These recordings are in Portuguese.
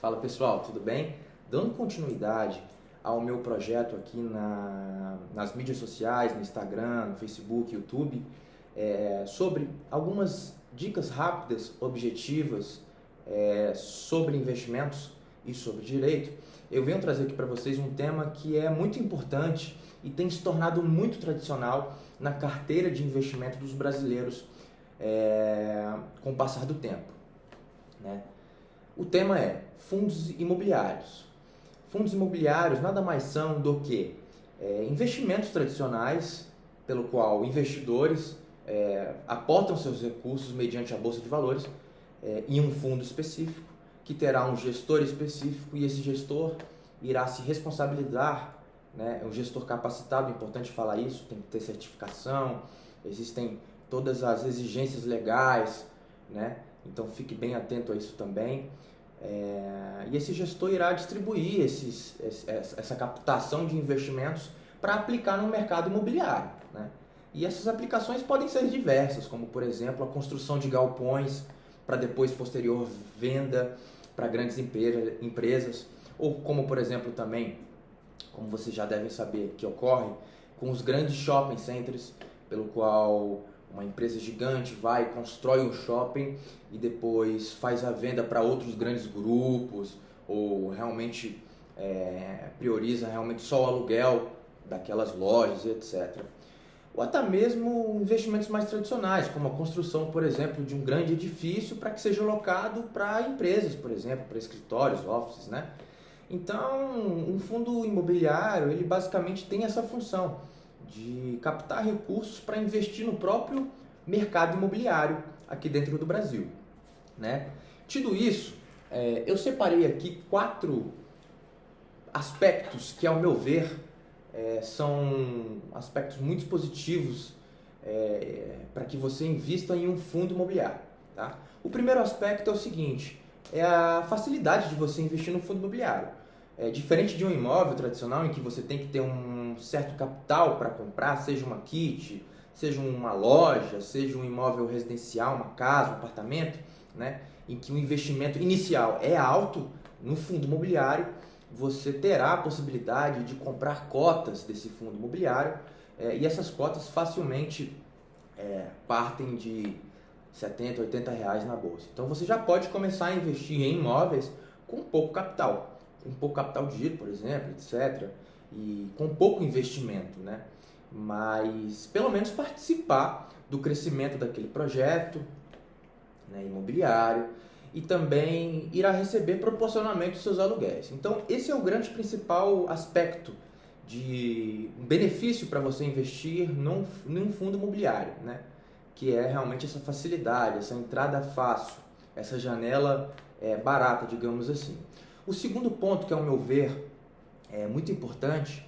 Fala pessoal, tudo bem? Dando continuidade ao meu projeto aqui nas mídias sociais, no Instagram, no Facebook, YouTube, sobre algumas dicas rápidas, objetivas, sobre investimentos e sobre direito, eu venho trazer aqui para vocês um tema que é muito importante e tem se tornado muito tradicional na carteira de investimento dos brasileiros com o passar do tempo, né? O tema é fundos imobiliários. Fundos imobiliários nada mais são do que investimentos tradicionais pelo qual investidores aportam seus recursos mediante a Bolsa de Valores em um fundo específico, que terá um gestor específico e esse gestor irá se responsabilizar, né? É um gestor capacitado, é importante falar isso, tem que ter certificação, existem todas as exigências legais, né? Então fique bem atento a isso também. E esse gestor irá distribuir essa captação de investimentos para aplicar no mercado imobiliário, né? E essas aplicações podem ser diversas, como por exemplo a construção de galpões para depois posterior venda para grandes empresas, ou como por exemplo também, como vocês já devem saber que ocorre com os grandes shopping centers, pelo qual uma empresa gigante vai, constrói um shopping e depois faz a venda para outros grandes grupos, ou realmente prioriza realmente só o aluguel daquelas lojas, etc. Ou até mesmo investimentos mais tradicionais, como a construção, por exemplo, de um grande edifício para que seja alocado para empresas, por exemplo, para escritórios, offices, né? Então, um fundo imobiliário, ele basicamente tem essa função de captar recursos para investir no próprio mercado imobiliário aqui dentro do Brasil, né? Tido isso, eu separei aqui 4 aspectos que, ao meu ver, são aspectos muito positivos para que você invista em um fundo imobiliário, tá? O primeiro aspecto é o seguinte, é a facilidade de você investir no fundo imobiliário. Diferente de um imóvel tradicional em que você tem que ter um certo capital para comprar, seja uma kit, seja uma loja, seja um imóvel residencial, uma casa, um apartamento, né? Em que o investimento inicial é alto, no fundo imobiliário você terá a possibilidade de comprar cotas desse fundo imobiliário e essas cotas facilmente partem de 70, 80 reais na bolsa. Então você já pode começar a investir em imóveis com pouco capital. Um pouco capital de giro, por exemplo, etc. E com pouco investimento, né? Mas pelo menos participar do crescimento daquele projeto, né, imobiliário, e também irá receber proporcionalmente os seus aluguéis. Então esse é o grande principal aspecto de um benefício para você investir num fundo imobiliário, né? Que é realmente essa facilidade, essa entrada fácil, essa janela barata, digamos assim. O segundo ponto, que ao meu ver é muito importante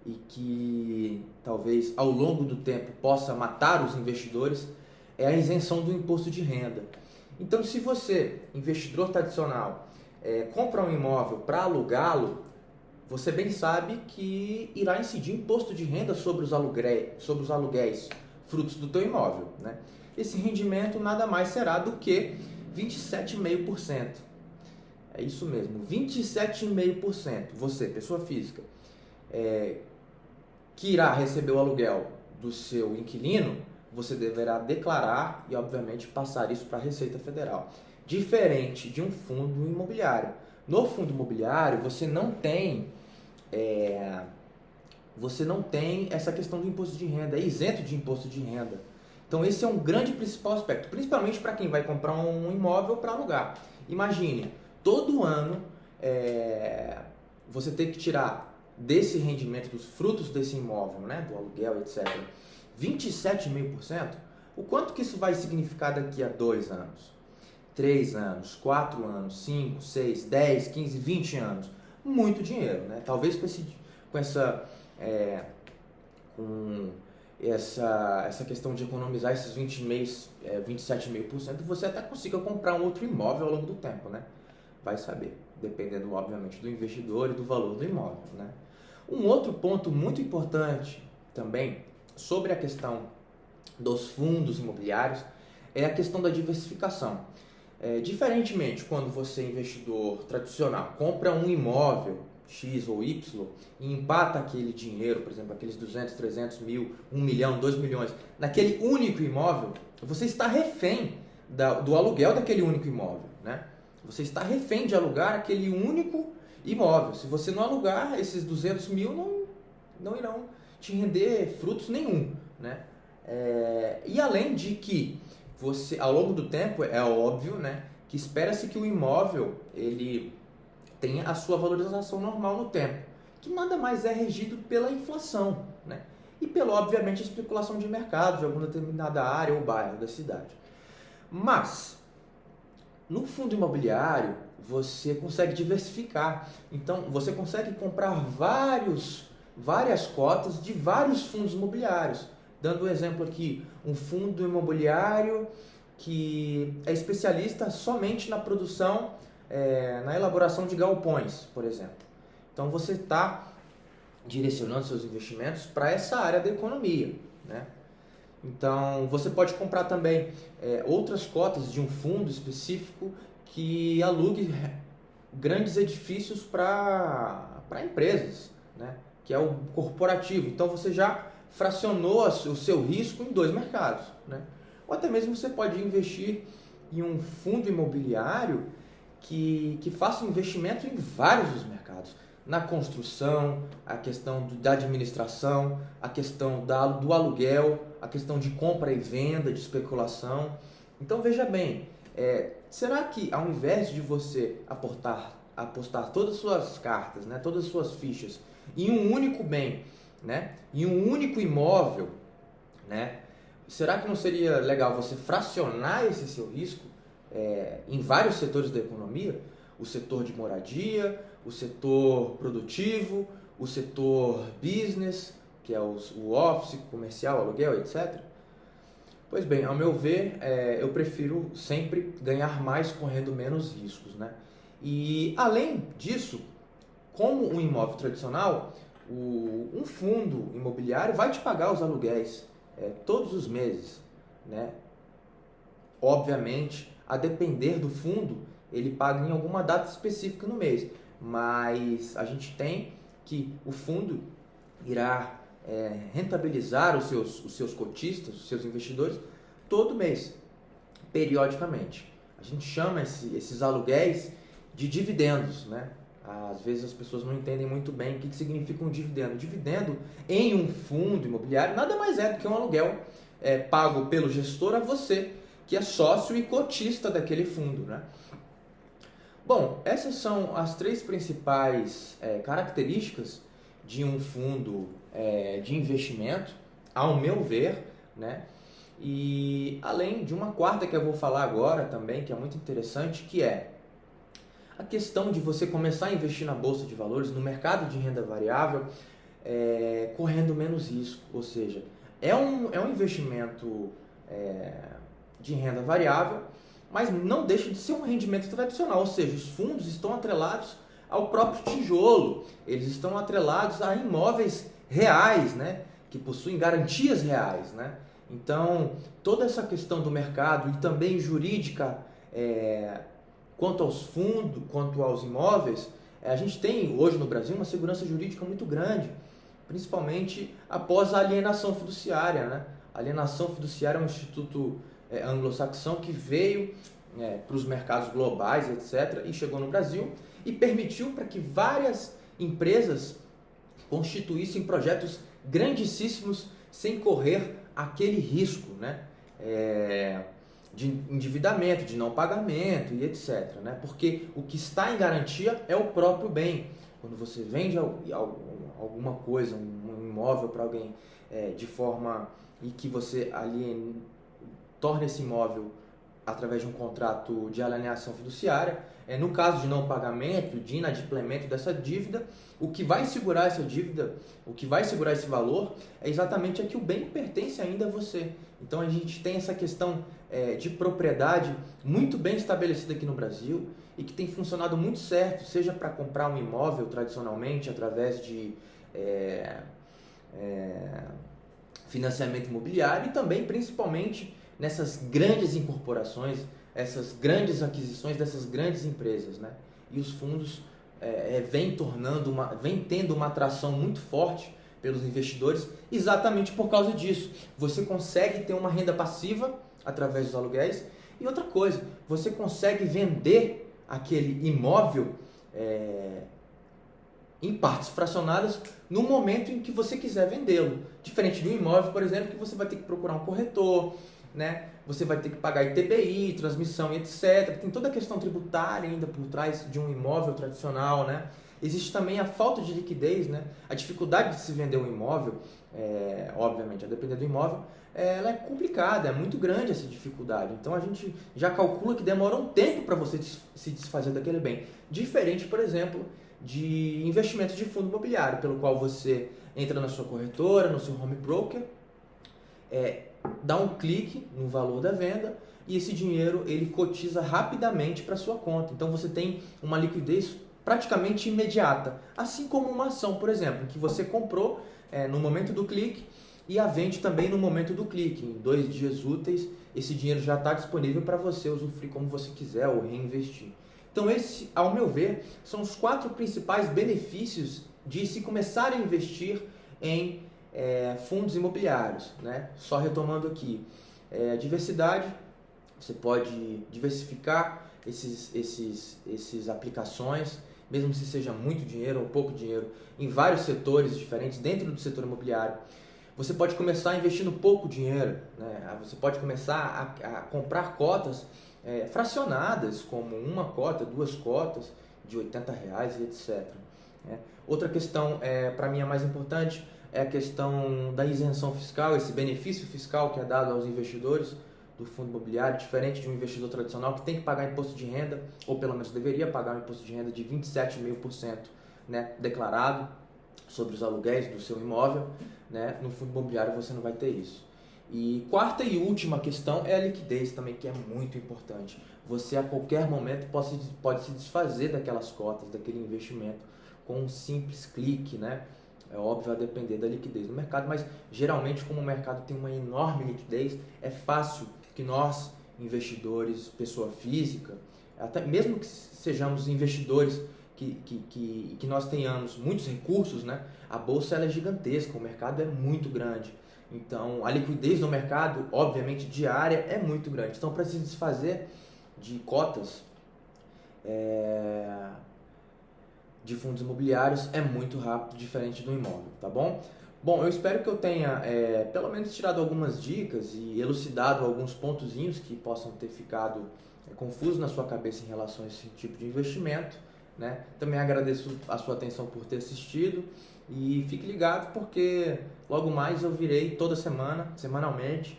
e que talvez ao longo do tempo possa matar os investidores, é a isenção do imposto de renda. Então, se você, investidor tradicional, compra um imóvel para alugá-lo, você bem sabe que irá incidir imposto de renda sobre os aluguéis frutos do teu imóvel, né? Esse rendimento nada mais será do que 27,5%. É isso mesmo, 27,5%. Você, pessoa física, que irá receber o aluguel do seu inquilino, você deverá declarar e, obviamente, passar isso para a Receita Federal. Diferente de um fundo imobiliário. No fundo imobiliário, você não tem essa questão do imposto de renda, é isento de imposto de renda. Então, esse é um grande principal aspecto, principalmente para quem vai comprar um imóvel para alugar. Imagine, todo ano você tem que tirar desse rendimento, dos frutos desse imóvel, né, do aluguel, etc., 27,5%, o quanto que isso vai significar daqui a 2 anos, 3 anos, 4 anos, 5, 6, 10, 15, 20 anos? Muito dinheiro, né? Talvez com essa questão de economizar esses 27,5%, você até consiga comprar um outro imóvel ao longo do tempo, né? Vai saber, dependendo, obviamente, do investidor e do valor do imóvel, né? Um outro ponto muito importante também sobre a questão dos fundos imobiliários é a questão da diversificação. Diferentemente, quando você, investidor tradicional, compra um imóvel X ou Y e empata aquele dinheiro, por exemplo, aqueles 200, 300 mil, 1 milhão, 2 milhões, naquele único imóvel, você está refém do aluguel daquele único imóvel, né? Você está refém de alugar aquele único imóvel. Se você não alugar, esses 200 mil não irão te render frutos nenhum, né? E além de que você, ao longo do tempo, é óbvio, né, que espera-se que o imóvel ele tenha a sua valorização normal no tempo, que nada mais é regido pela inflação, né? E pela, obviamente, a especulação de mercado de alguma determinada área ou bairro da cidade. Mas, no fundo imobiliário, você consegue diversificar. Então, você consegue comprar várias cotas de vários fundos imobiliários. Dando um exemplo aqui, um fundo imobiliário que é especialista somente na produção, na elaboração de galpões, por exemplo. Então, você está direcionando seus investimentos para essa área da economia, né? Então, você pode comprar também outras cotas de um fundo específico que alugue grandes edifícios para empresas, né? Que é o corporativo. Então, você já fracionou o seu risco em dois mercados, né? Ou até mesmo você pode investir em um fundo imobiliário que faça um investimento em vários dos mercados. Na construção, a questão da administração, a questão do aluguel, a questão de compra e venda, de especulação. Então veja bem, será que ao invés de você apostar todas as suas cartas, né, todas as suas fichas em um único bem, né, em um único imóvel, né, será que não seria legal você fracionar esse seu risco em vários setores da economia? O setor de moradia, o setor produtivo, o setor business, que é o office, comercial, aluguel, etc. Pois bem, ao meu ver, eu prefiro sempre ganhar mais correndo menos riscos, né? E além disso, como um imóvel tradicional, um fundo imobiliário vai te pagar os aluguéis todos os meses, né? Obviamente, a depender do fundo, ele paga em alguma data específica no mês, mas a gente tem que o fundo irá rentabilizar os seus cotistas, os seus investidores, todo mês, periodicamente. A gente chama esses aluguéis de dividendos, né? Às vezes as pessoas não entendem muito bem o que significa um dividendo. Dividendo em um fundo imobiliário nada mais é do que um aluguel pago pelo gestor a você, que é sócio e cotista daquele fundo, né? Bom, essas são as três principais características de um fundo de investimento, ao meu ver, né? E além de uma quarta que eu vou falar agora também, que é muito interessante, que é a questão de você começar a investir na Bolsa de Valores, no mercado de renda variável, correndo menos risco. Ou seja, é um investimento de renda variável, mas não deixa de ser um rendimento tradicional. Ou seja, os fundos estão atrelados ao próprio tijolo, eles estão atrelados a imóveis reais, né, que possuem garantias reais, né? Então, toda essa questão do mercado e também jurídica quanto aos fundos, quanto aos imóveis, a gente tem hoje no Brasil uma segurança jurídica muito grande, principalmente após a alienação fiduciária, né? A alienação fiduciária é um instituto anglo-saxão que veio para os mercados globais, etc., e chegou no Brasil e permitiu para que várias empresas constituíssem projetos grandíssimos sem correr aquele risco, né? De endividamento, de não pagamento e etc., né? Porque o que está em garantia é o próprio bem. Quando você vende alguma coisa, um imóvel para alguém de forma e que você torna esse imóvel através de um contrato de alienação fiduciária, no caso de não pagamento, de inadimplemento dessa dívida, o que vai segurar essa dívida, o que vai segurar esse valor, é exatamente que o bem pertence ainda a você. Então a gente tem essa questão de propriedade muito bem estabelecida aqui no Brasil e que tem funcionado muito certo, seja para comprar um imóvel tradicionalmente através de financiamento imobiliário e também principalmente nessas grandes incorporações, essas grandes aquisições dessas grandes empresas, né? E os fundos vem tendo uma atração muito forte pelos investidores exatamente por causa disso. Você consegue ter uma renda passiva através dos aluguéis e outra coisa, você consegue vender aquele imóvel em partes fracionadas no momento em que você quiser vendê-lo. Diferente de um imóvel, por exemplo, que você vai ter que procurar um corretor, né? Você vai ter que pagar ITBI, transmissão e etc. Tem toda a questão tributária ainda por trás de um imóvel tradicional, né? Existe também a falta de liquidez, né? A dificuldade de se vender um imóvel, obviamente, a depender do imóvel, ela é complicada, é muito grande essa dificuldade. Então a gente já calcula que demora um tempo para você se desfazer daquele bem. Diferente, por exemplo, de investimentos de fundo imobiliário, pelo qual você entra na sua corretora, no seu home broker, dá um clique no valor da venda e esse dinheiro ele cotiza rapidamente para sua conta. Então você tem uma liquidez praticamente imediata, assim como uma ação, por exemplo, que você comprou no momento do clique e a vende também no momento do clique. Em 2 dias úteis, esse dinheiro já está disponível para você usufruir como você quiser ou reinvestir. Então esse, ao meu ver, são os 4 principais benefícios de se começar a investir em fundos imobiliários, né? Só retomando aqui, diversidade, você pode diversificar esses aplicações, mesmo se seja muito dinheiro ou pouco dinheiro, em vários setores diferentes dentro do setor imobiliário. Você pode começar investindo pouco dinheiro, né? Você pode começar a comprar cotas fracionadas, como uma cota, 2 cotas de R$80 e etc. né? Outra questão, para mim a mais importante, é a questão da isenção fiscal, esse benefício fiscal que é dado aos investidores do fundo imobiliário, diferente de um investidor tradicional que tem que pagar imposto de renda, ou pelo menos deveria pagar um imposto de renda de 27,5%, né, declarado sobre os aluguéis do seu imóvel, né? No fundo imobiliário você não vai ter isso. E quarta e última questão é a liquidez também, que é muito importante. Você a qualquer momento pode se desfazer daquelas cotas, daquele investimento, com um simples clique, né? É óbvio, vai depender da liquidez do mercado, mas geralmente, como o mercado tem uma enorme liquidez, é fácil que nós, investidores, pessoa física, até mesmo que sejamos investidores que nós tenhamos muitos recursos, né? A bolsa ela é gigantesca, o mercado é muito grande. Então, a liquidez no mercado, obviamente, diária, é muito grande. Então, para se desfazer de cotas de fundos imobiliários é muito rápido, diferente do imóvel, tá bom? Bom, eu espero que eu tenha pelo menos tirado algumas dicas e elucidado alguns pontozinhos que possam ter ficado confusos na sua cabeça em relação a esse tipo de investimento, né? Também agradeço a sua atenção por ter assistido e fique ligado porque logo mais eu virei toda semana, semanalmente,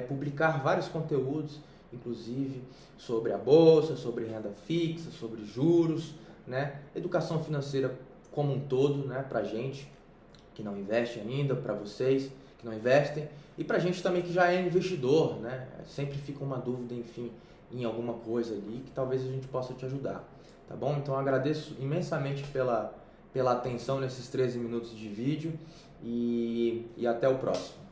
publicar vários conteúdos, inclusive sobre a bolsa, sobre renda fixa, sobre juros, né? Educação financeira como um todo, né? Pra gente que não investe ainda, para vocês que não investem e pra gente também que já é investidor, né? Sempre fica uma dúvida, enfim, em alguma coisa ali que talvez a gente possa te ajudar, tá bom? Então eu agradeço imensamente pela atenção nesses 13 minutos de vídeo e até o próximo.